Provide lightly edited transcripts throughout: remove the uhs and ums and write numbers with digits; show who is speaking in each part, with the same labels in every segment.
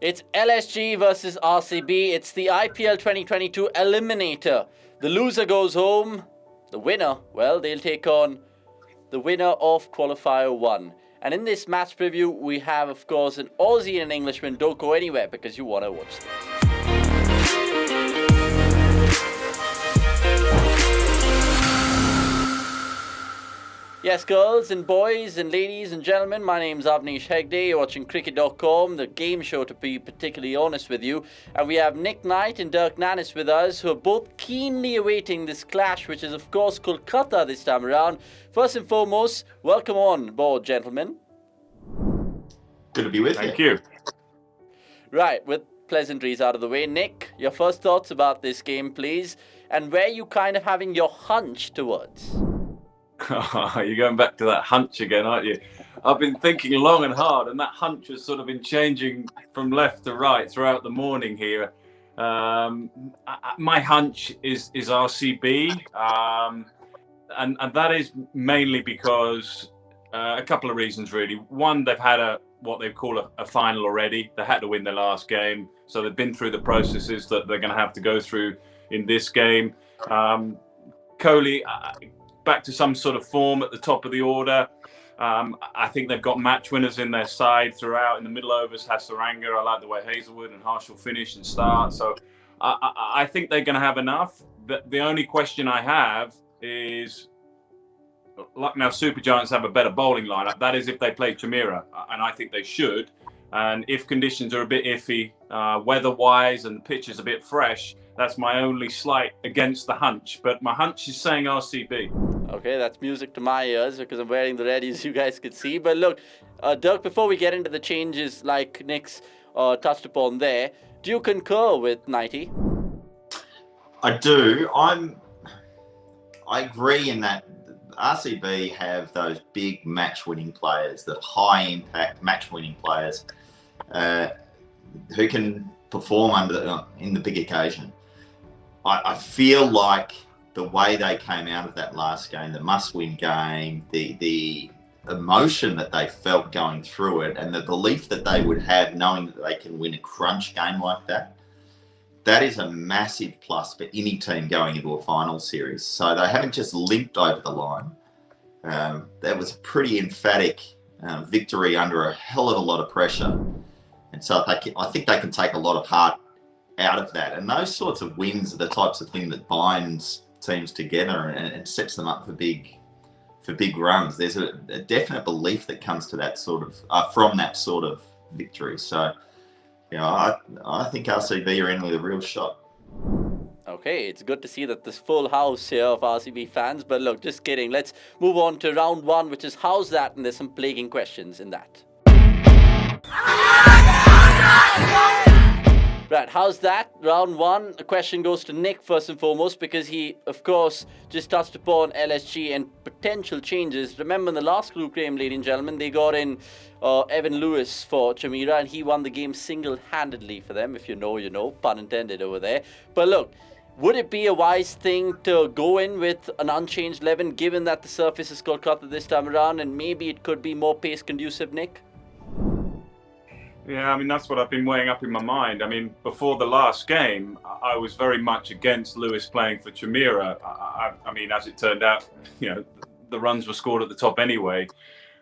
Speaker 1: It's LSG versus RCB. It's the IPL 2022 Eliminator. The loser goes home. The winner, well, they'll take on the winner of Qualifier 1. And in this match preview, we have, of course, an Aussie and an Englishman. Don't go anywhere because you want to watch this. Yes, girls and boys and ladies and gentlemen, my name's Avnish Hegde. You're watching cricket.com, the game show to be particularly honest with you. And we have Nick Knight and Dirk Nannes with us, who are both keenly awaiting this clash, which is, of course, Kolkata this time around. First and foremost, welcome on board, gentlemen.
Speaker 2: Good to be with you.
Speaker 3: Thank you.
Speaker 1: Right, with pleasantries out of the way, Nick, your first thoughts about this game, please, and where you kind of having your hunch towards?
Speaker 3: You're going back to that hunch again, aren't you? I've been thinking long and hard, and that hunch has sort of been changing from left to right throughout the morning here. My hunch is RCB, and that is mainly because a couple of reasons, really. One, they've had what they call a final already. They had to win their last game, so they've been through the processes that they're going to have to go through in this game. Kohli, back to some sort of form at the top of the order. I think they've got match winners in their side throughout. In the middle overs, Hasaranga. I like the way Hazelwood and Harsh will finish and start. So I think they're going to have enough. The only question I have is, like now, Super Giants have a better bowling lineup. That is if they play Chimera, and I think they should. And if conditions are a bit iffy, weather-wise, and the pitch is a bit fresh, that's my only slight against the hunch. But my hunch is saying RCB.
Speaker 1: Okay, that's music to my ears because I'm wearing the red, as you guys could see. But look, Dirk, before we get into the changes like Nick's touched upon there, do you concur with Nighty?
Speaker 2: I do. I agree in that RCB have those big match-winning players, the high-impact match-winning players who can perform in the big occasion. I feel like the way they came out of that last game, the must-win game, the emotion that they felt going through it, and the belief that they would have knowing that they can win a crunch game like that, that is a massive plus for any team going into a final series. So they haven't just limped over the line. That was a pretty emphatic victory under a hell of a lot of pressure. And so I think they can take a lot of heart out of that. And those sorts of wins are the types of thing that binds teams together and sets them up for big runs. There's a definite belief that comes to that sort of from that sort of victory. So, I think RCB are in with a real shot.
Speaker 1: Okay, it's good to see that this full house here of RCB fans. But look, just kidding. Let's move on to round one, which is how's that? And there's some plaguing questions in that. Right, how's that? Round one. A question goes to Nick first and foremost because he, of course, just touched upon LSG and potential changes. Remember in the last group game, ladies and gentlemen, they got in Evan Lewis for Chimera and he won the game single-handedly for them. If you know, you know. Pun intended over there. But look, would it be a wise thing to go in with an unchanged 11 given that the surface is Kolkata this time around and maybe it could be more pace conducive, Nick?
Speaker 3: Yeah, I mean, that's what I've been weighing up in my mind. I mean, before the last game, I was very much against Lewis playing for Chimera. I mean, as it turned out, the runs were scored at the top anyway.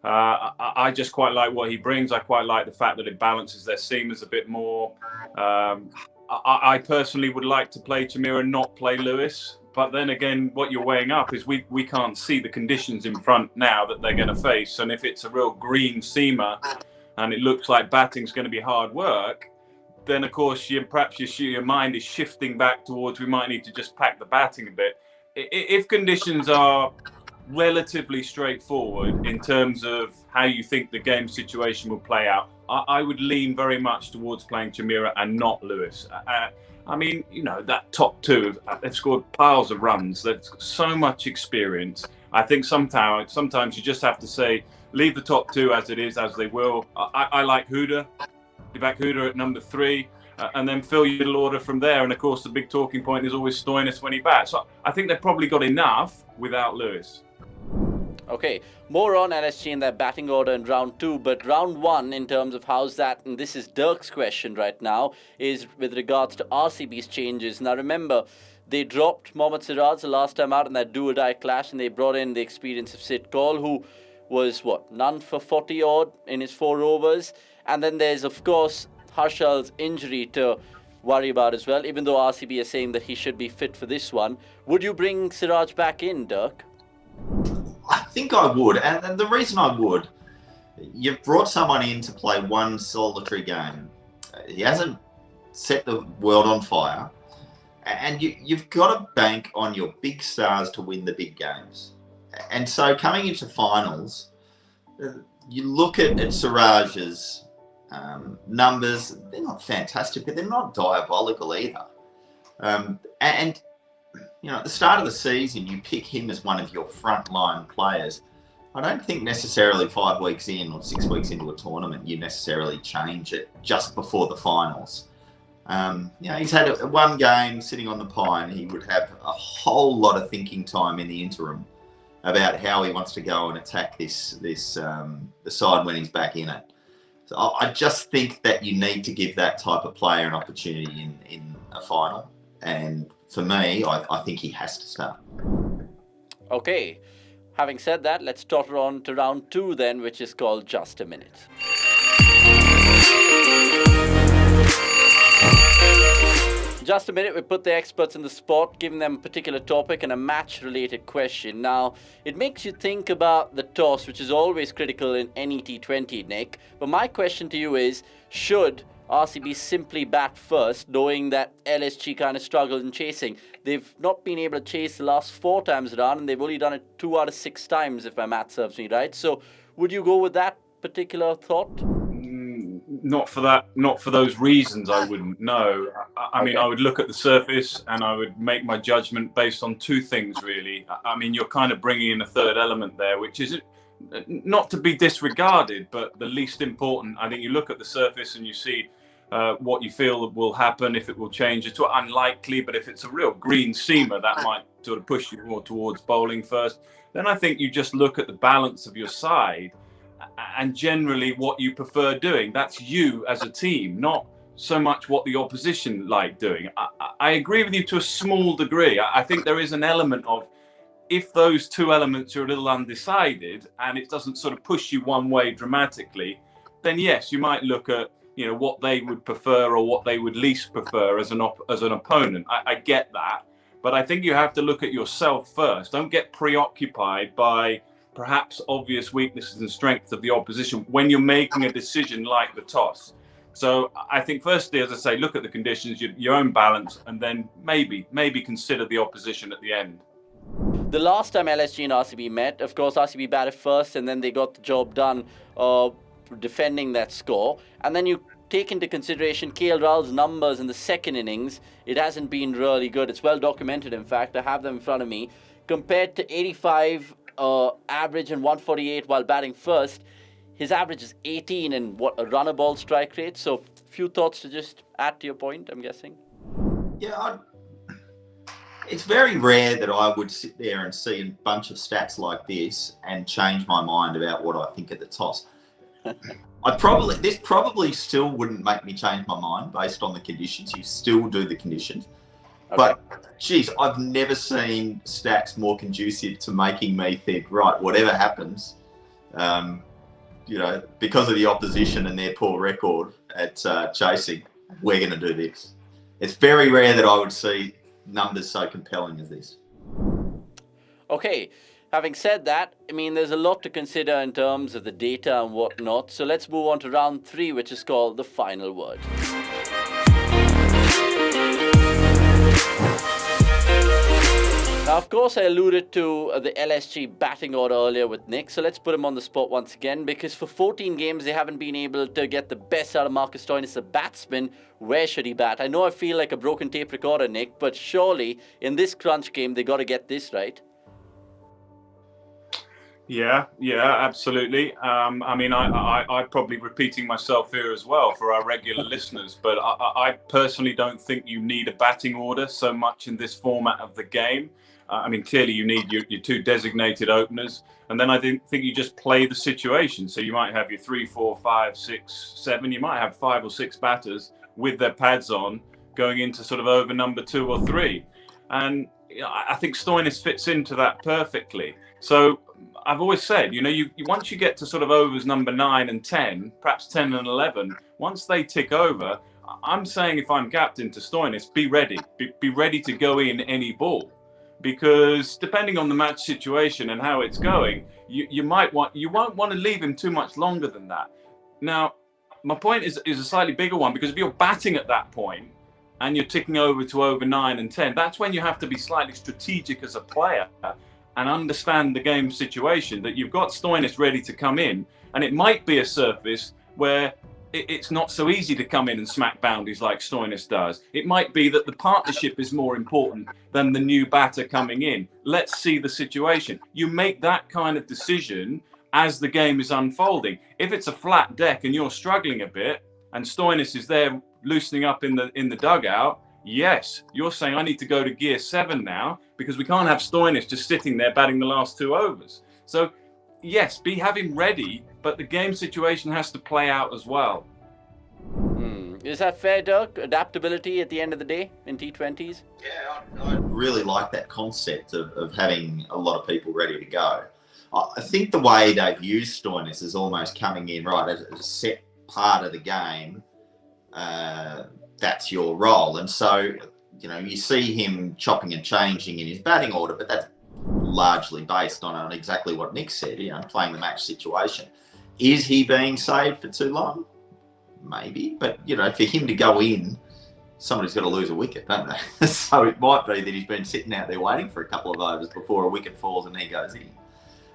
Speaker 3: I just quite like what he brings. I quite like the fact that it balances their seamers a bit more. I personally would like to play Chimera and not play Lewis. But then again, what you're weighing up is we can't see the conditions in front now that they're going to face. And if it's a real green seamer, and it looks like batting's going to be hard work, then of course perhaps your mind is shifting back towards we might need to just pack the batting a bit. If conditions are relatively straightforward in terms of how you think the game situation will play out, I would lean very much towards playing Chimera and not Lewis. I mean, that top two, they've scored piles of runs. They've got so much experience. I think sometimes you just have to say, leave the top two as it is, as they will. I like Huda. You back Huda at number 3, and then fill your little order from there. And of course, the big talking point is always Stoinis when he bats. So I think they've probably got enough without Lewis.
Speaker 1: Okay, more on LSG in their batting order in round 2, but round 1 in terms of how's that, and this is Dirk's question right now, is with regards to RCB's changes. Now remember, they dropped Mohammad Siraj the last time out in that do-or-die clash, and they brought in the experience of Sid Kaul, who was, none for 40-odd in his 4 overs. And then there's, of course, Harshal's injury to worry about as well, even though RCB is saying that he should be fit for this one. Would you bring Siraj back in, Dirk?
Speaker 2: I think I would, and the reason I would, you've brought someone in to play one solitary game. He hasn't set the world on fire, and you've got to bank on your big stars to win the big games. And so coming into finals, you look at Siraj's numbers, they're not fantastic, but they're not diabolical either. And you know, at the start of the season, you pick him as one of your frontline players. I don't think necessarily 5 weeks in or 6 weeks into a tournament, you necessarily change it just before the finals. You know, he's had one game sitting on the pine. He would have a whole lot of thinking time in the interim about how he wants to go and attack the side when he's back in it. So I just think that you need to give that type of player an opportunity in a final. And for me, I think he has to start.
Speaker 1: Okay. Having said that, let's totter on to round 2 then, which is called Just a Minute. Just a minute, we put the experts in the spot, giving them a particular topic and a match-related question. Now, it makes you think about the toss, which is always critical in any T20, Nick. But my question to you is, should RCB simply bat first, knowing that LSG kind of struggled in chasing? They've not been able to chase the last 4 times around, and they've only done it 2 out of 6 times, if my math serves me right. So, would you go with that particular thought?
Speaker 3: Not for those reasons. I wouldn't. No, I mean, I would look at the surface and I would make my judgment based on 2 things, really. I mean, you're kind of bringing in a third element there, which is not to be disregarded, but the least important. I think you look at the surface and you see what you feel will happen. If it will change, it's unlikely, but if it's a real green seamer, that might sort of push you more towards bowling first. Then I think you just look at the balance of your side and generally what you prefer doing. That's you as a team, not so much what the opposition like doing. I agree with you to a small degree. I think there is an element of, if those 2 elements are a little undecided and it doesn't sort of push you one way dramatically, then yes, you might look at, you know, what they would prefer or what they would least prefer as an opponent. I get that, but I think you have to look at yourself first. Don't get preoccupied by perhaps obvious weaknesses and strengths of the opposition when you're making a decision like the toss. So I think firstly, as I say, look at the conditions, your own balance, and then maybe consider the opposition at the end.
Speaker 1: The last time LSG and RCB met, of course, RCB batted first and then they got the job done defending that score. And then you take into consideration KL Rahul's numbers in the second innings. It hasn't been really good. It's well documented, in fact. I have them in front of me. Compared to 85 average and 148 while batting first, his average is 18 and a runner ball strike rate. So, few thoughts to just add to your point, I'm guessing.
Speaker 2: Yeah, it's very rare that I would sit there and see a bunch of stats like this and change my mind about what I think of the toss. This probably still wouldn't make me change my mind based on the conditions. You still do the conditions. Okay. But, geez, I've never seen stats more conducive to making me think, right, whatever happens, you know, because of the opposition and their poor record at chasing, we're going to do this. It's very rare that I would see numbers so compelling as this.
Speaker 1: Okay, having said that, I mean, there's a lot to consider in terms of the data and whatnot. So let's move on to round 3, which is called the final word. Now, of course, I alluded to the LSG batting order earlier with Nick, so let's put him on the spot once again, because for 14 games, they haven't been able to get the best out of Marcus Stoinis, the batsman. Where should he bat? I know I feel like a broken tape recorder, Nick, but surely in this crunch game, they got to get this right.
Speaker 3: Yeah, absolutely. I mean, I'm probably repeating myself here as well for our regular listeners, but I personally don't think you need a batting order so much in this format of the game. I mean, clearly you need your two designated openers, and then I think you just play the situation. So you might have your 3, 4, 5, 6, 7. You might have 5 or 6 batters with their pads on, going into sort of over number 2 or 3, and I think Stoinis fits into that perfectly. So I've always said, you once you get to sort of overs number 9 and 10, perhaps 10 and 11, once they tick over, I'm saying if I'm captain to Stoinis, be ready. Be ready to go in any ball, because depending on the match situation and how it's going, you won't want to leave him too much longer than that. Now, my point is a slightly bigger one, because if you're batting at that point and you're ticking over to over 9 and 10, that's when you have to be slightly strategic as a player and understand the game situation, that you've got Stoinis ready to come in, and it might be a surface where it's not so easy to come in and smack boundaries like Stoinis does. It might be that the partnership is more important than the new batter coming in. Let's see the situation. You make that kind of decision as the game is unfolding. If it's a flat deck and you're struggling a bit, and Stoinis is there loosening up in the dugout, yes, you're saying I need to go to gear 7 now, because we can't have Stoinis just sitting there batting the last 2 overs. So yes, have him ready, but the game situation has to play out as well.
Speaker 1: Is that fair, Dirk? Adaptability at the end of the day in T20s?
Speaker 2: Yeah, I really like that concept of having a lot of people ready to go. I think the way they've used Stoinis is almost coming in, right, as a set part of the game. That's your role. And so, you see him chopping and changing in his batting order, but that's largely based on exactly what Nick said, playing the match situation. Is he being saved for too long? Maybe. But, for him to go in, somebody's got to lose a wicket, don't they? So it might be that he's been sitting out there waiting for a couple of overs before a wicket falls and he goes in.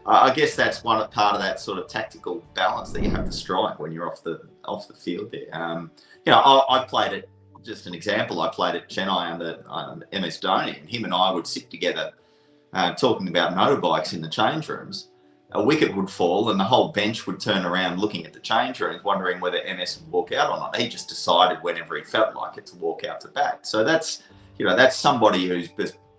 Speaker 2: I guess that's part of that sort of tactical balance that you have to strike when you're off the field there. I played it, just an example, I played at Chennai under MS Dhoni, and him and I would sit together talking about motorbikes in the change rooms. A wicket would fall and the whole bench would turn around looking at the change rooms, wondering whether MS would walk out or not. He just decided whenever he felt like it to walk out to bat. So that's somebody who's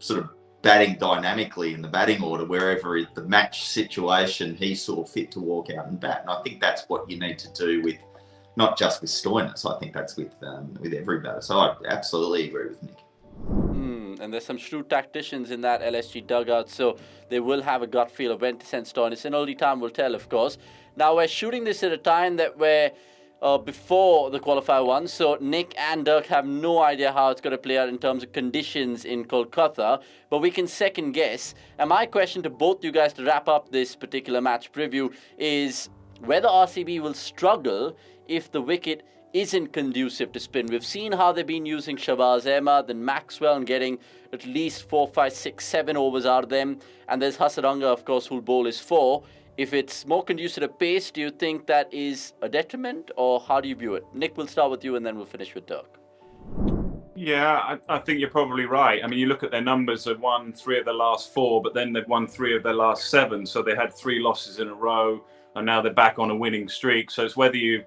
Speaker 2: sort of batting dynamically in the batting order, wherever the match situation he saw fit to walk out and bat. And I think that's what you need to do with, not just with Stoinis, I think that's with every batter. So I absolutely agree with Nick.
Speaker 1: And there's some shrewd tacticians in that LSG dugout, so they will have a gut feel of when to send Stoinis, and only time will tell, of course. Now, we're shooting this at a time that we're before the qualifier 1, so Nick and Dirk have no idea how it's going to play out in terms of conditions in Kolkata, but we can second guess. And my question to both you guys to wrap up this particular match preview is whether RCB will struggle if the wicket isn't conducive to spin. We've seen how they've been using Shahbaz Ahmed and Maxwell and getting at least 4, 5, 6, 7 overs out of them. And there's Hasaranga, of course, who'll bowl is 4. If it's more conducive to pace, do you think that is a detriment, or how do you view it? Nick, we'll start with you and then we'll finish with Dirk.
Speaker 3: Yeah, I think you're probably right. I mean, you look at their numbers, they've won 3 of their last 4, but then they've won 3 of their last 7. So they had 3 losses in a row, and now they're back on a winning streak. So it's whether you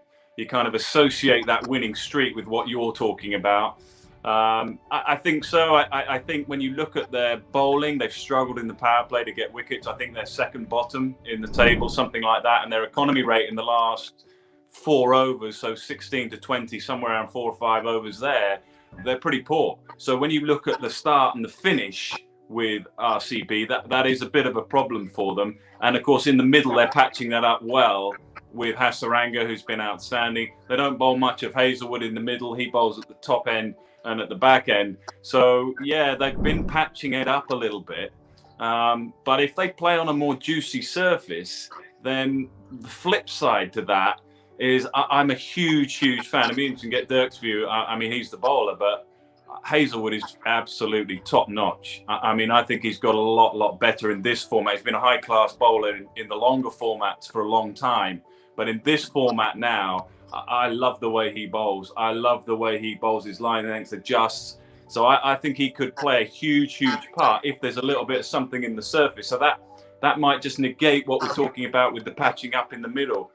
Speaker 3: kind of associate that winning streak with what you're talking about. I think so. I think when you look at their bowling, they've struggled in the power play to get wickets. I think they're second bottom in the table, something like that. And their economy rate in the last 4 overs, so 16 to 20, somewhere around 4 or 5 overs there, they're pretty poor. So when you look at the start and the finish with RCB, that is a bit of a problem for them. And of course, in the middle, they're patching that up well with Hasaranga, who's been outstanding. They don't bowl much of Hazelwood in the middle. He bowls at the top end and at the back end. So, yeah, they've been patching it up a little bit. But if they play on a more juicy surface, then the flip side to that is I'm a huge, huge fan. I mean, you can get Dirk's view. I mean, he's the bowler, but Hazelwood is absolutely top notch. I mean, I think he's got a lot better in this format. He's been a high class bowler in the longer formats for a long time. But in this format now, I love the way he bowls. I love the way he bowls his line length adjusts. So I think he could play a huge part if there's a little bit of something in the surface. So that might just negate what we're talking about with the patching up in the middle.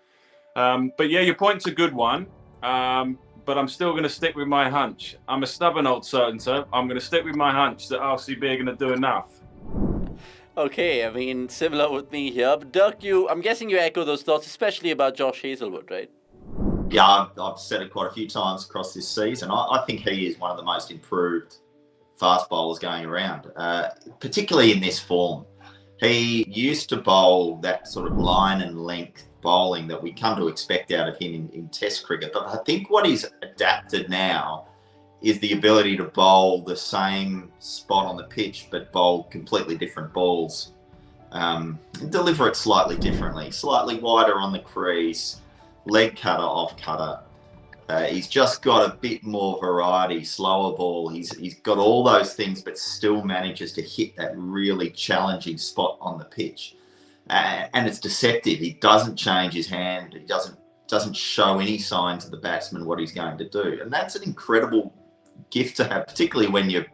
Speaker 3: But yeah, your point's a good one. But I'm still going to stick with my hunch. I'm a stubborn old so-and-so. I'm going to stick with my hunch that RCB are going to do enough.
Speaker 1: Okay, I mean, similar with me here. But Dirk, I'm guessing you echo those thoughts, especially about Josh Hazelwood, right?
Speaker 2: Yeah, I've said it quite a few times across this season. I think he is one of the most improved fast bowlers going around, particularly in this form. He used to bowl that sort of line and length bowling that we come to expect out of him in Test cricket. But I think what he's adapted now is the ability to bowl the same spot on the pitch, but bowl completely different balls. Deliver it slightly differently, slightly wider on the crease, leg cutter, off cutter. He's just got a bit more variety, slower ball. He's got all those things, but still manages to hit that really challenging spot on the pitch. And it's deceptive. He doesn't change his hand. He doesn't show any sign to the batsman what he's going to do. And that's an incredible gift to have, particularly when you're,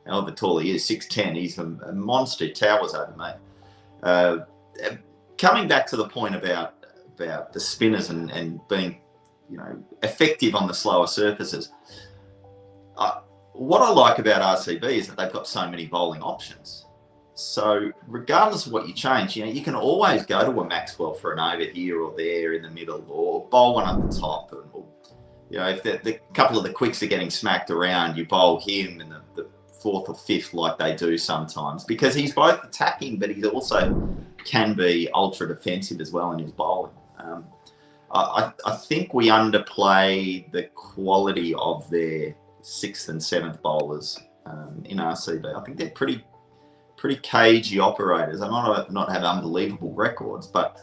Speaker 2: however tall he is, 6'10". He's a monster. He towers over me. Coming back to the point about the spinners and being, effective on the slower surfaces. What I like about RCB is that they've got so many bowling options. So regardless of what you change, you can always go to a Maxwell for an over here or there in the middle, or bowl one at the top. Or, if the couple of the quicks are getting smacked around, you bowl him in the fourth or fifth like they do sometimes, because he's both attacking, but he also can be ultra defensive as well in his bowling. I think we underplay the quality of their sixth and seventh bowlers in RCB. I think they're pretty cagey operators. They might not have unbelievable records, but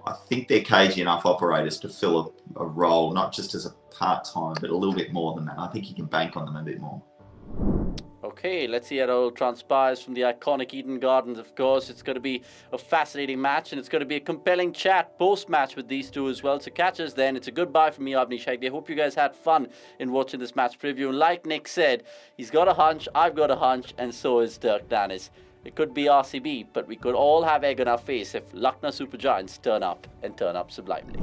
Speaker 2: I think they're cagey enough operators to fill a role, not just as a part-time, but a little bit more than that. I think you can bank on them a bit more.
Speaker 1: Okay, let's see how it all transpires from the iconic Eden Gardens, of course. It's going to be a fascinating match, and it's going to be a compelling chat post-match with these two as well. So catch us then. It's a goodbye from me, Avnish Hegde. I hope you guys had fun in watching this match preview. And like Nick said, he's got a hunch, I've got a hunch, and so is Dirk Nannes. It could be RCB, but we could all have egg on our face if Lucknow Super Giants turn up and turn up sublimely.